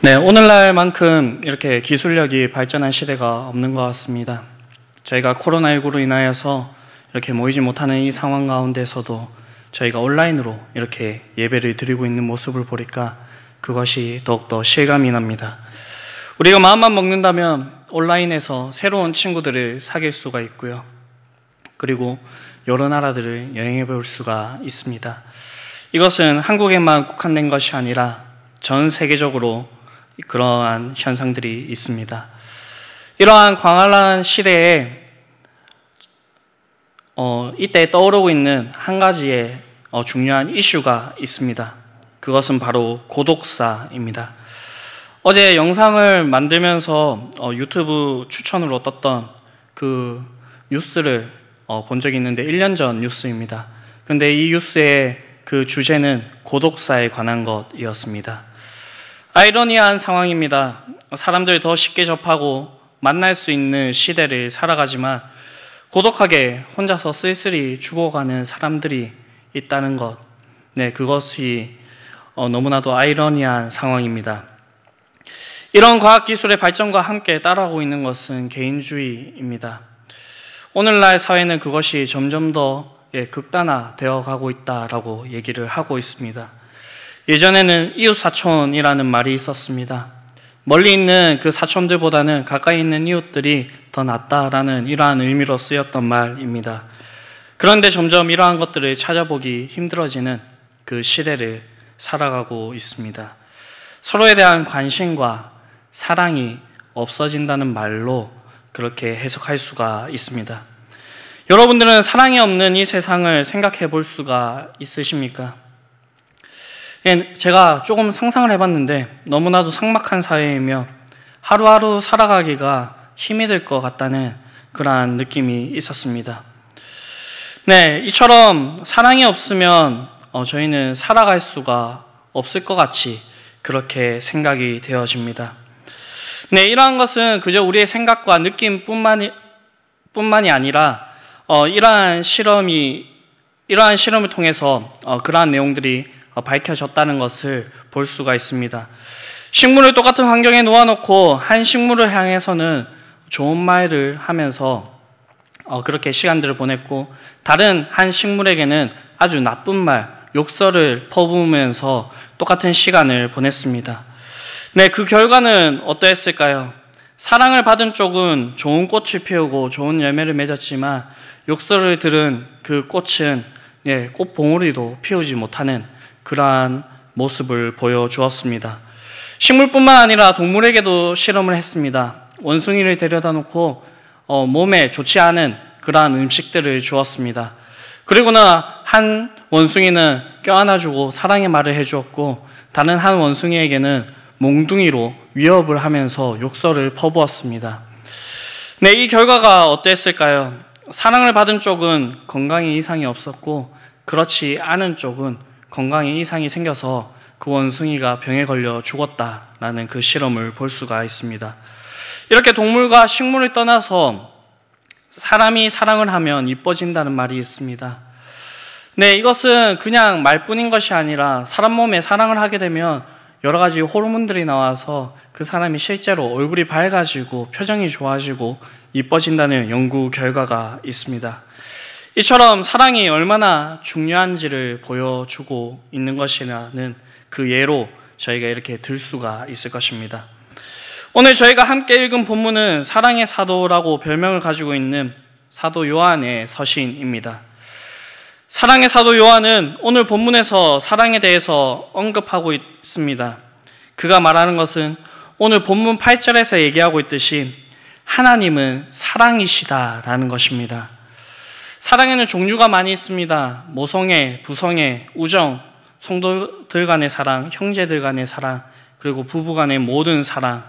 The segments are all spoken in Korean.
네, 오늘날만큼 이렇게 기술력이 발전한 시대가 없는 것 같습니다. 저희가 코로나19로 인하여서 이렇게 모이지 못하는 이 상황 가운데서도 저희가 온라인으로 이렇게 예배를 드리고 있는 모습을 보니까 그것이 더욱더 실감이 납니다. 우리가 마음만 먹는다면 온라인에서 새로운 친구들을 사귈 수가 있고요. 그리고 여러 나라들을 여행해 볼 수가 있습니다. 이것은 한국에만 국한된 것이 아니라 전 세계적으로 그러한 현상들이 있습니다. 이러한 광활한 시대에 이때 떠오르고 있는 한 가지의 중요한 이슈가 있습니다. 그것은 바로 고독사입니다. 어제 영상을 만들면서 유튜브 추천으로 떴던 그 뉴스를 본 적이 있는데 1년 전 뉴스입니다. 근데 이 뉴스의 그 주제는 고독사에 관한 것이었습니다. 아이러니한 상황입니다. 사람들이 더 쉽게 접하고 만날 수 있는 시대를 살아가지만 고독하게 혼자서 쓸쓸히 죽어가는 사람들이 있다는 것, 그것이 너무나도 아이러니한 상황입니다. 이런 과학기술의 발전과 함께 따라오고 있는 것은 개인주의입니다. 오늘날 사회는 그것이 점점 더 극단화되어 가고 있다라고 얘기를 하고 있습니다. 예전에는 이웃사촌이라는 말이 있었습니다. 멀리 있는 그 사촌들보다는 가까이 있는 이웃들이 더 낫다라는 이러한 의미로 쓰였던 말입니다. 그런데 점점 이러한 것들을 찾아보기 힘들어지는 그 시대를 살아가고 있습니다. 서로에 대한 관심과 사랑이 없어진다는 말로 그렇게 해석할 수가 있습니다. 여러분들은 사랑이 없는 이 세상을 생각해 볼 수가 있으십니까? 제가 조금 상상을 해봤는데 너무나도 삭막한 사회이며 하루하루 살아가기가 힘이 들 것 같다는 그러한 느낌이 있었습니다. 이처럼 사랑이 없으면 저희는 살아갈 수가 없을 것 같이 그렇게 생각이 되어집니다. 이러한 것은 그저 우리의 생각과 느낌뿐만이 아니라 이러한 실험을 통해서 그러한 내용들이 밝혀졌다는 것을 볼 수가 있습니다. 식물을 똑같은 환경에 놓아놓고 한 식물을 향해서는 좋은 말을 하면서 그렇게 시간들을 보냈고 다른 한 식물에게는 아주 나쁜 말, 욕설을 퍼부으면서 똑같은 시간을 보냈습니다. 그 결과는 어떠했을까요? 사랑을 받은 쪽은 좋은 꽃을 피우고 좋은 열매를 맺었지만 욕설을 들은 그 꽃은 꽃봉오리도 피우지 못하는 그러한 모습을 보여주었습니다. 식물뿐만 아니라 동물에게도 실험을 했습니다. 원숭이를 데려다 놓고 몸에 좋지 않은 그러한 음식들을 주었습니다. 그리고나 한 원숭이는 껴안아주고 사랑의 말을 해주었고 다른 한 원숭이에게는 몽둥이로 위협을 하면서 욕설을 퍼부었습니다. 이 결과가 어땠을까요? 사랑을 받은 쪽은 건강에 이상이 없었고 그렇지 않은 쪽은 건강에 이상이 생겨서 그 원숭이가 병에 걸려 죽었다라는 그 실험을 볼 수가 있습니다. 이렇게 동물과 식물을 떠나서 사람이 사랑을 하면 이뻐진다는 말이 있습니다. 이것은 그냥 말뿐인 것이 아니라 사람 몸에 사랑을 하게 되면 여러 가지 호르몬들이 나와서 그 사람이 실제로 얼굴이 밝아지고 표정이 좋아지고 이뻐진다는 연구 결과가 있습니다. 이처럼 사랑이 얼마나 중요한지를 보여주고 있는 것이라는 그 예로 저희가 이렇게 들 수가 있을 것입니다. 오늘 저희가 함께 읽은 본문은 사랑의 사도라고 별명을 가지고 있는 사도 요한의 서신입니다. 사랑의 사도 요한은 오늘 본문에서 사랑에 대해서 언급하고 있습니다. 그가 말하는 것은 오늘 본문 8절에서 얘기하고 있듯이 하나님은 사랑이시다라는 것입니다. 사랑에는 종류가 많이 있습니다. 모성애, 부성애, 우정, 성도들 간의 사랑, 형제들 간의 사랑, 그리고 부부 간의 모든 사랑.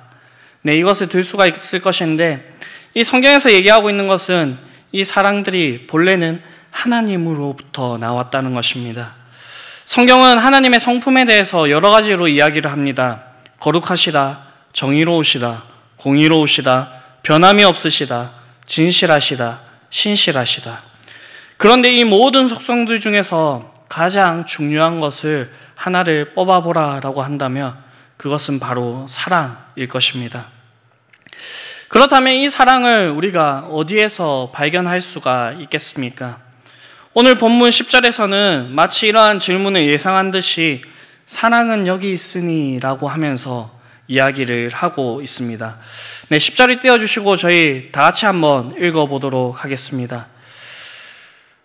이것을 들 수가 있을 것인데 이 성경에서 얘기하고 있는 것은 이 사랑들이 본래는 하나님으로부터 나왔다는 것입니다. 성경은 하나님의 성품에 대해서 여러 가지로 이야기를 합니다. 거룩하시다, 정의로우시다, 공의로우시다, 변함이 없으시다, 진실하시다, 신실하시다. 그런데 이 모든 속성들 중에서 가장 중요한 것을 하나를 뽑아보라라고 한다면 그것은 바로 사랑일 것입니다. 그렇다면 이 사랑을 우리가 어디에서 발견할 수가 있겠습니까? 오늘 본문 10절에서는 마치 이러한 질문을 예상한 듯이 사랑은 여기 있으니 라고 하면서 이야기를 하고 있습니다. 네, 10절을 띄워주시고 저희 다 같이 한번 읽어보도록 하겠습니다.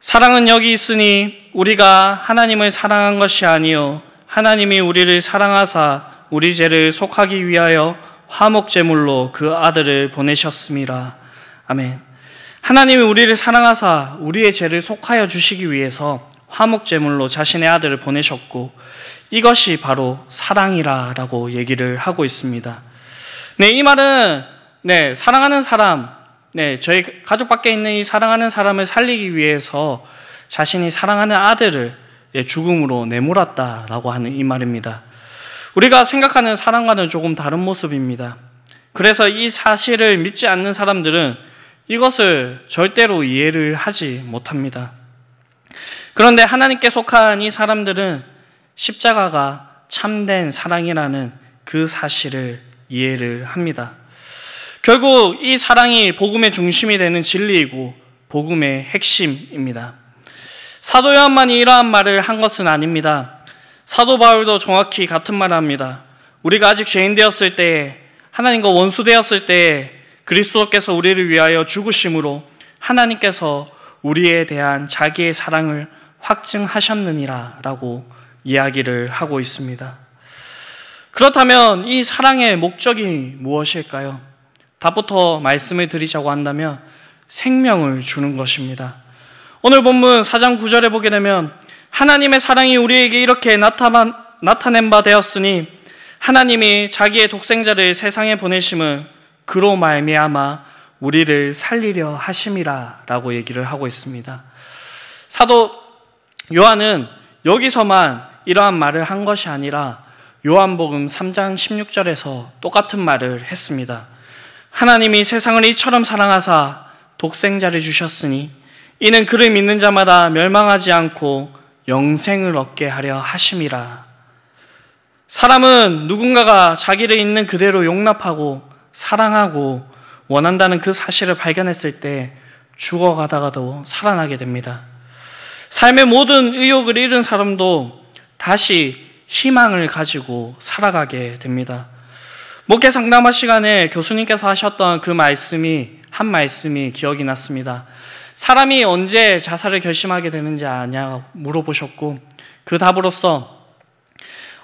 사랑은 여기 있으니 우리가 하나님을 사랑한 것이 아니요 하나님이 우리를 사랑하사 우리 죄를 속하기 위하여 화목제물로 그 아들을 보내셨음이라. 아멘. 하나님이 우리를 사랑하사 우리의 죄를 속하여 주시기 위해서 화목제물로 자신의 아들을 보내셨고 이것이 바로 사랑이라고 얘기를 하고 있습니다. 네, 이 말은 사랑하는 사람, 저희 가족 밖에 있는 이 사랑하는 사람을 살리기 위해서 자신이 사랑하는 아들을 죽음으로 내몰았다라고 하는 이 말입니다. 우리가 생각하는 사랑과는 조금 다른 모습입니다. 그래서 이 사실을 믿지 않는 사람들은 이것을 절대로 이해를 하지 못합니다. 그런데 하나님께 속한 이 사람들은 십자가가 참된 사랑이라는 그 사실을 이해를 합니다. 결국 이 사랑이 복음의 중심이 되는 진리이고 복음의 핵심입니다. 사도 요한만이 이러한 말을 한 것은 아닙니다. 사도 바울도 정확히 같은 말을 합니다. 우리가 아직 죄인 되었을 때에, 하나님과 원수 되었을 때에 그리스도께서 우리를 위하여 죽으심으로 하나님께서 우리에 대한 자기의 사랑을 확증하셨느니라 라고 이야기를 하고 있습니다. 그렇다면 이 사랑의 목적이 무엇일까요? 답부터 말씀을 드리자고 한다면 생명을 주는 것입니다. 오늘 본문 4장 9절에 보게 되면 하나님의 사랑이 우리에게 이렇게 나타낸 바 되었으니 하나님이 자기의 독생자를 세상에 보내심은 그로 말미암아 우리를 살리려 하심이라 라고 얘기를 하고 있습니다. 사도 요한은 여기서만 이러한 말을 한 것이 아니라 요한복음 3장 16절에서 똑같은 말을 했습니다. 하나님이 세상을 이처럼 사랑하사 독생자를 주셨으니 이는 그를 믿는 자마다 멸망하지 않고 영생을 얻게 하려 하심이라. 사람은 누군가가 자기를 있는 그대로 용납하고 사랑하고 원한다는 그 사실을 발견했을 때 죽어가다가도 살아나게 됩니다. 삶의 모든 의욕을 잃은 사람도 다시 희망을 가지고 살아가게 됩니다. 목회 상담화 시간에 교수님께서 하셨던 그 한 말씀이 기억이 났습니다. 사람이 언제 자살을 결심하게 되는지 아냐 물어보셨고 그 답으로서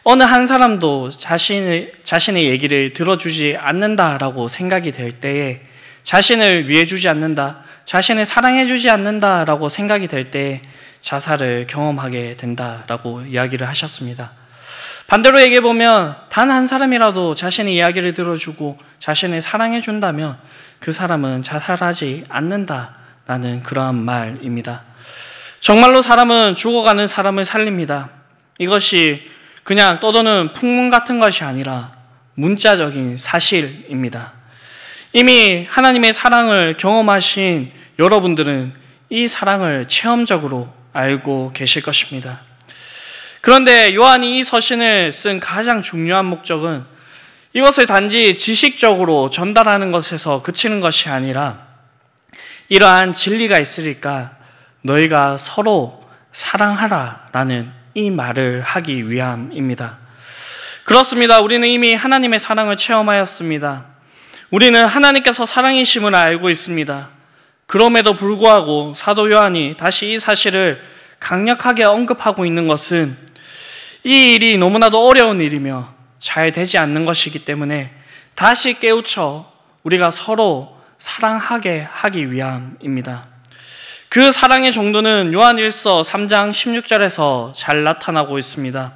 어느 한 사람도 자신의 얘기를 들어주지 않는다라고 생각이 될 때에, 자신을 위해주지 않는다, 자신을 사랑해주지 않는다라고 생각이 될 때에 자살을 경험하게 된다라고 이야기를 하셨습니다. 반대로 얘기해보면 단 한 사람이라도 자신의 이야기를 들어주고 자신을 사랑해준다면 그 사람은 자살하지 않는다라는 그러한 말입니다. 정말로 사람은 죽어가는 사람을 살립니다. 이것이 그냥 떠도는 풍문 같은 것이 아니라 문자적인 사실입니다. 이미 하나님의 사랑을 경험하신 여러분들은 이 사랑을 체험적으로 알고 계실 것입니다. 그런데 요한이 이 서신을 쓴 가장 중요한 목적은 이것을 단지 지식적으로 전달하는 것에서 그치는 것이 아니라 이러한 진리가 있으니까 너희가 서로 사랑하라라는 이 말을 하기 위함입니다. 그렇습니다. 우리는 이미 하나님의 사랑을 체험하였습니다. 우리는 하나님께서 사랑이심을 알고 있습니다. 그럼에도 불구하고 사도 요한이 다시 이 사실을 강력하게 언급하고 있는 것은 이 일이 너무나도 어려운 일이며 잘 되지 않는 것이기 때문에 다시 깨우쳐 우리가 서로 사랑하게 하기 위함입니다. 그 사랑의 정도는 요한일서 3장 16절에서 잘 나타나고 있습니다.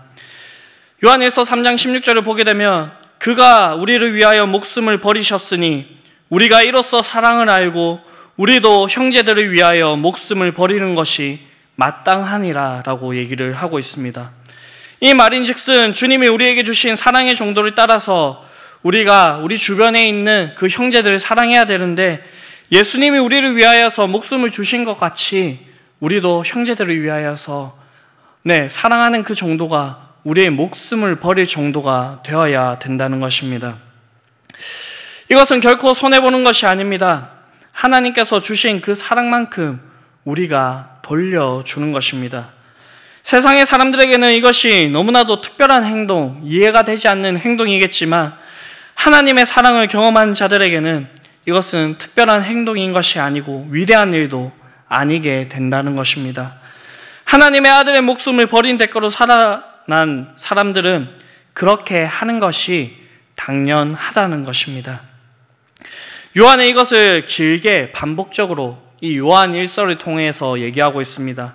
요한일서 3장 16절을 보게 되면 그가 우리를 위하여 목숨을 버리셨으니 우리가 이로써 사랑을 알고 우리도 형제들을 위하여 목숨을 버리는 것이 마땅하니라 라고 얘기를 하고 있습니다. 이 말인즉슨 주님이 우리에게 주신 사랑의 정도를 따라서 우리가 우리 주변에 있는 그 형제들을 사랑해야 되는데, 예수님이 우리를 위하여서 목숨을 주신 것 같이 우리도 형제들을 위하여서 사랑하는 그 정도가 우리의 목숨을 버릴 정도가 되어야 된다는 것입니다. 이것은 결코 손해보는 것이 아닙니다. 하나님께서 주신 그 사랑만큼 우리가 돌려주는 것입니다. 세상의 사람들에게는 이것이 너무나도 특별한 행동, 이해가 되지 않는 행동이겠지만 하나님의 사랑을 경험한 자들에게는 이것은 특별한 행동인 것이 아니고 위대한 일도 아니게 된다는 것입니다. 하나님의 아들의 목숨을 버린 대가로 살아난 사람들은 그렇게 하는 것이 당연하다는 것입니다. 요한은 이것을 길게 반복적으로 이 요한 일서를 통해서 얘기하고 있습니다.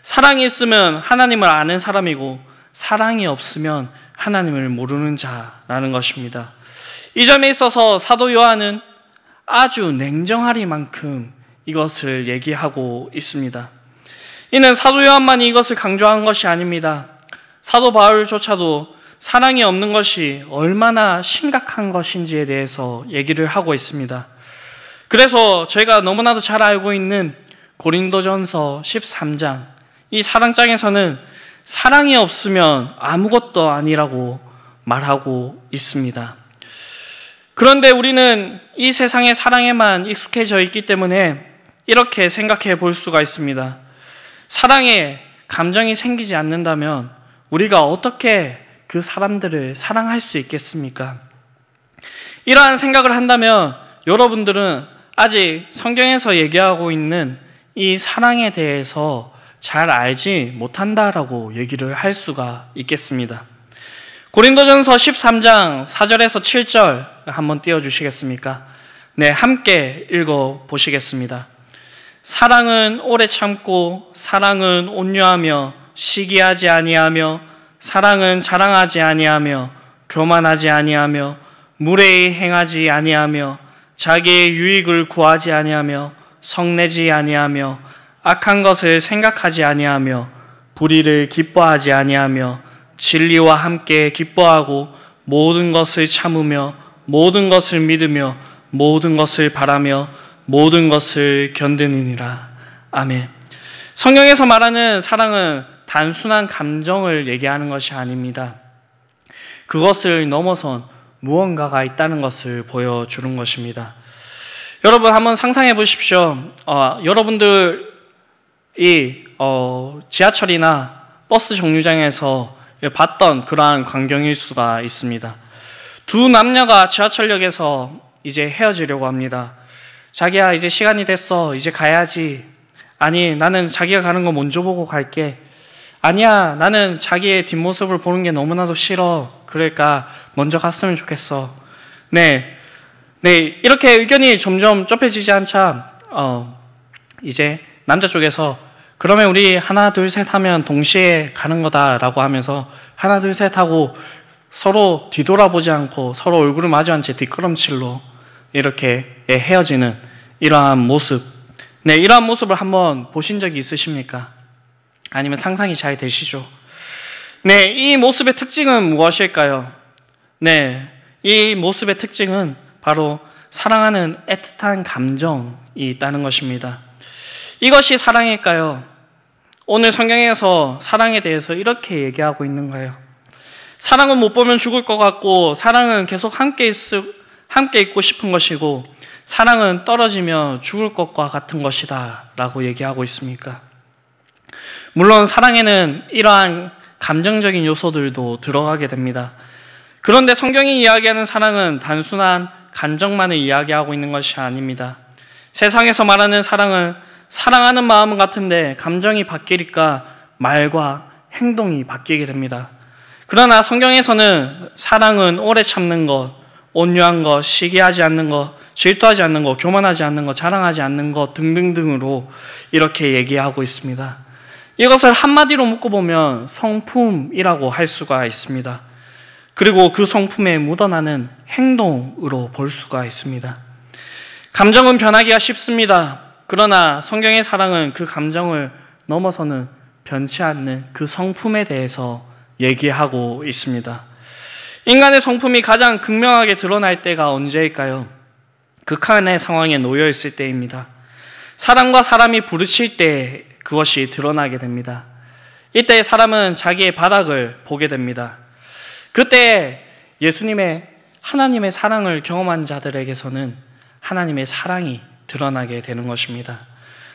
사랑이 있으면 하나님을 아는 사람이고 사랑이 없으면 하나님을 모르는 자라는 것입니다. 이 점에 있어서 사도 요한은 아주 냉정하리만큼 이것을 얘기하고 있습니다. 이는 사도 요한만이 이것을 강조한 것이 아닙니다. 사도 바울조차도 사랑이 없는 것이 얼마나 심각한 것인지에 대해서 얘기를 하고 있습니다. 그래서 저희가 너무나도 잘 알고 있는 고린도전서 13장, 이 사랑장에서는 사랑이 없으면 아무것도 아니라고 말하고 있습니다. 그런데 우리는 이 세상의 사랑에만 익숙해져 있기 때문에 이렇게 생각해 볼 수가 있습니다. 사랑에 감정이 생기지 않는다면 우리가 어떻게 그 사람들을 사랑할 수 있겠습니까? 이러한 생각을 한다면 여러분들은 아직 성경에서 얘기하고 있는 이 사랑에 대해서 잘 알지 못한다라고 얘기를 할 수가 있겠습니다. 고린도전서 13장 4절에서 7절 한번 띄워주시겠습니까? 네, 함께 읽어보시겠습니다. 사랑은 오래 참고 사랑은 온유하며 시기하지 아니하며 사랑은 자랑하지 아니하며 교만하지 아니하며 무례히 행하지 아니하며 자기의 유익을 구하지 아니하며 성내지 아니하며 악한 것을 생각하지 아니하며 불의를 기뻐하지 아니하며 진리와 함께 기뻐하고 모든 것을 참으며 모든 것을 믿으며 모든 것을 바라며 모든 것을 견디느니라. 아멘. 성경에서 말하는 사랑은 단순한 감정을 얘기하는 것이 아닙니다. 그것을 넘어선 무언가가 있다는 것을 보여주는 것입니다. 여러분 한번 상상해 보십시오. 여러분들이 지하철이나 버스 정류장에서 봤던 그러한 광경일 수가 있습니다. 두 남녀가 지하철역에서 이제 헤어지려고 합니다. 자기야, 이제 시간이 됐어. 이제 가야지. 아니, 나는 자기가 가는 거 먼저 보고 갈게. 아니야, 나는 자기의 뒷모습을 보는 게 너무나도 싫어. 그러니까 먼저 갔으면 좋겠어. 네, 이렇게 의견이 점점 좁혀지지 않자 이제 남자 쪽에서 그러면 우리 하나 둘 셋 하면 동시에 가는 거다라고 하면서 하나 둘 셋 하고 서로 뒤돌아보지 않고 서로 얼굴을 마주한 채 뒷걸음질로 이렇게 헤어지는 이러한 모습. 네, 이러한 모습을 한번 보신 적이 있으십니까? 아니면 상상이 잘 되시죠? 네, 이 모습의 특징은 무엇일까요? 네, 이 모습의 특징은 바로 사랑하는 애틋한 감정이 있다는 것입니다. 이것이 사랑일까요? 오늘 성경에서 사랑에 대해서 이렇게 얘기하고 있는 거예요. 사랑은 못 보면 죽을 것 같고 사랑은 계속 함께 있고 싶은 것이고 사랑은 떨어지며 죽을 것과 같은 것이다 라고 얘기하고 있습니까? 물론 사랑에는 이러한 감정적인 요소들도 들어가게 됩니다. 그런데 성경이 이야기하는 사랑은 단순한 감정만을 이야기하고 있는 것이 아닙니다. 세상에서 말하는 사랑은 사랑하는 마음은 같은데 감정이 바뀌니까 말과 행동이 바뀌게 됩니다. 그러나 성경에서는 사랑은 오래 참는 것, 온유한 것, 시기하지 않는 것, 질투하지 않는 것, 교만하지 않는 것, 자랑하지 않는 것 등등등으로 이렇게 얘기하고 있습니다. 이것을 한마디로 묶어보면 성품이라고 할 수가 있습니다. 그리고 그 성품에 묻어나는 행동으로 볼 수가 있습니다. 감정은 변하기가 쉽습니다. 그러나 성경의 사랑은 그 감정을 넘어서는 변치 않는 그 성품에 대해서 얘기하고 있습니다. 인간의 성품이 가장 극명하게 드러날 때가 언제일까요? 극한의 상황에 놓여 있을 때입니다. 사람과 사람이 부딪힐 때 그것이 드러나게 됩니다. 이때 사람은 자기의 바닥을 보게 됩니다. 그때 하나님의 사랑을 경험한 자들에게서는 하나님의 사랑이 드러나게 되는 것입니다.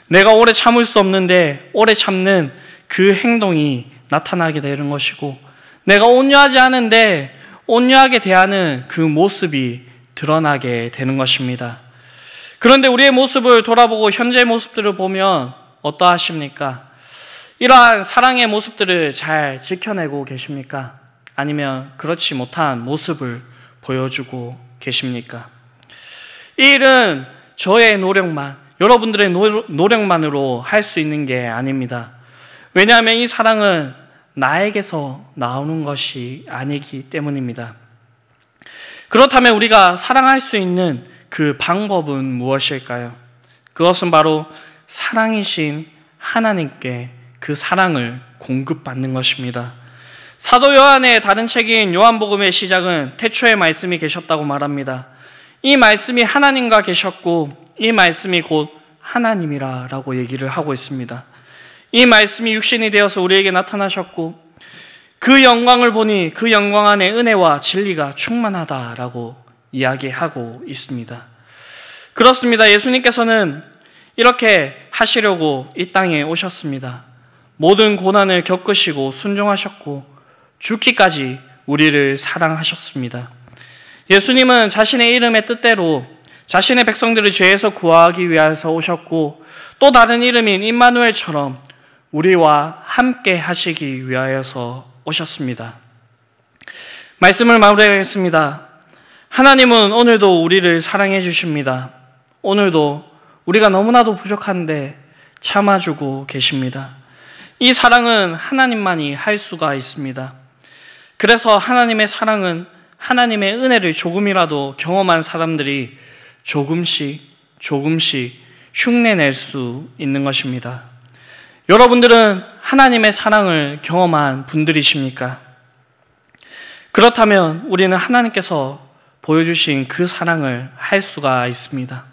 내가 오래 참을 수 없는데 오래 참는 그 행동이 나타나게 되는 것이고, 내가 온유하지 않은데 온유하게 대하는 그 모습이 드러나게 되는 것입니다. 그런데 우리의 모습을 돌아보고 현재의 모습들을 보면 어떠하십니까? 이러한 사랑의 모습들을 잘 지켜내고 계십니까? 아니면 그렇지 못한 모습을 보여주고 계십니까? 이 일은 저의 노력만, 여러분들의 노력만으로 할 수 있는 게 아닙니다. 왜냐하면 이 사랑은 나에게서 나오는 것이 아니기 때문입니다. 그렇다면 우리가 사랑할 수 있는 그 방법은 무엇일까요? 그것은 바로 사랑이신 하나님께 그 사랑을 공급받는 것입니다. 사도 요한의 다른 책인 요한복음의 시작은 태초에 말씀이 계셨다고 말합니다. 이 말씀이 하나님과 계셨고 이 말씀이 곧 하나님이라 라고 얘기를 하고 있습니다. 이 말씀이 육신이 되어서 우리에게 나타나셨고 그 영광을 보니 그 영광 안에 은혜와 진리가 충만하다라고 이야기하고 있습니다. 그렇습니다. 예수님께서는 이렇게 하시려고 이 땅에 오셨습니다. 모든 고난을 겪으시고 순종하셨고 죽기까지 우리를 사랑하셨습니다. 예수님은 자신의 이름의 뜻대로 자신의 백성들을 죄에서 구하기 위해서 오셨고, 또 다른 이름인 임마누엘처럼 우리와 함께 하시기 위하여서 오셨습니다. 말씀을 마무리하겠습니다. 하나님은 오늘도 우리를 사랑해 주십니다. 오늘도 우리가 너무나도 부족한데 참아주고 계십니다. 이 사랑은 하나님만이 할 수가 있습니다. 그래서 하나님의 사랑은 하나님의 은혜를 조금이라도 경험한 사람들이 조금씩 흉내낼 수 있는 것입니다. 여러분들은 하나님의 사랑을 경험한 분들이십니까? 그렇다면 우리는 하나님께서 보여주신 그 사랑을 할 수가 있습니다.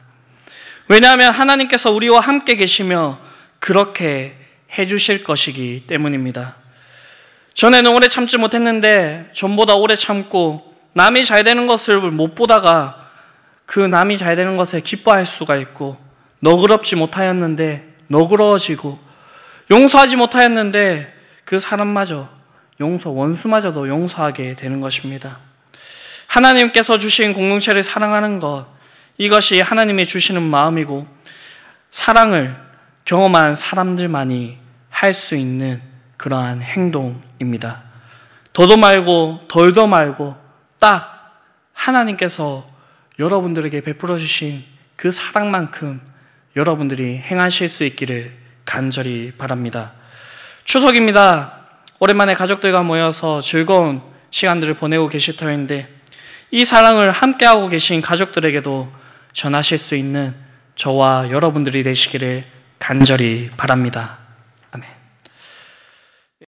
왜냐하면 하나님께서 우리와 함께 계시며 그렇게 해주실 것이기 때문입니다. 전에는 오래 참지 못했는데 전보다 오래 참고 남이 잘 되는 것을 못 보다가 그 남이 잘 되는 것에 기뻐할 수가 있고, 너그럽지 못하였는데 너그러워지고, 용서하지 못하였는데 그 사람마저 원수마저도 용서하게 되는 것입니다. 하나님께서 주신 공동체를 사랑하는 것, 이것이 하나님이 주시는 마음이고 사랑을 경험한 사람들만이 할 수 있는 그러한 행동입니다. 더도 말고 덜도 말고 딱 하나님께서 여러분들에게 베풀어 주신 그 사랑만큼 여러분들이 행하실 수 있기를 간절히 바랍니다. 추석입니다. 오랜만에 가족들과 모여서 즐거운 시간들을 보내고 계실 터인데 이 사랑을 함께하고 계신 가족들에게도 전하실 수 있는 저와 여러분들이 되시기를 간절히 바랍니다.